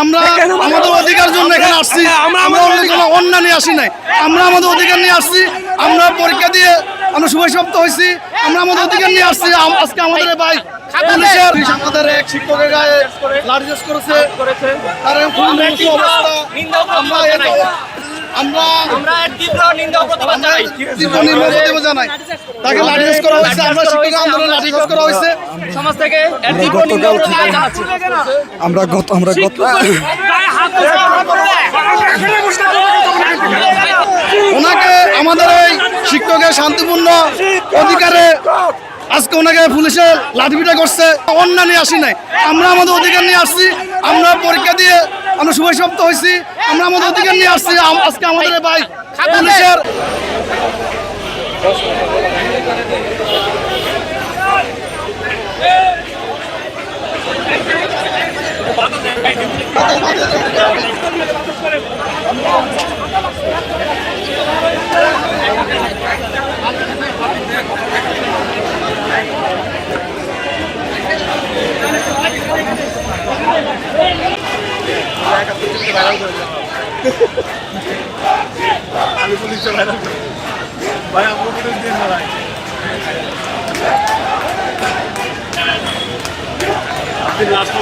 আমরা আমাদের অধিকার জন্য এখানে আসছি। আমরা কোনো অন্যায় নিয়ে আসি নাই, আমরা আমাদের অধিকার নিয়ে আসছি। আমরা পরীক্ষা দিয়ে আমরা সুবসপ্ত হয়েছি, আমরা আমাদের অধিকার নিয়ে আসছি। আজকে আমাদের ভাই পুলিশের আমাদের এক শিক্ষকের গায়ে লাঠিচার্জ করেছে, তার খুব মৃত্যু অবস্থা। আমরা তীব্র নিন্দা ও প্রতিবাদ জানাই। তাকে লাঠিচার্জ করা হয়েছে, আমরা শিক্ষক আন্দোলনে লাঠিচার্জ করা হয়েছে সমাজ থেকে। আমরা গত ওনাকে আমাদের এই শিক্ষকের শান্তিপূর্ণ অধিকারে আজকে ওনাকে পুলিশে লাঠিপিটা করছে। অন্যায় নিয়ে আসি নাই, আমরা আমাদের অধিকার নিয়ে আসছি। আমরা পরীক্ষা দিয়ে আমরা সুবসপ্ত হয়েছি, আমরা আমাদের অধিকার নিয়ে আসছি। আজকে আমাদের ভাই পুলিশের আমি পুলিশে ভাইরাল ভাই আমরা পুলিশ দিয়ে লড়াই আপনি লাস্ট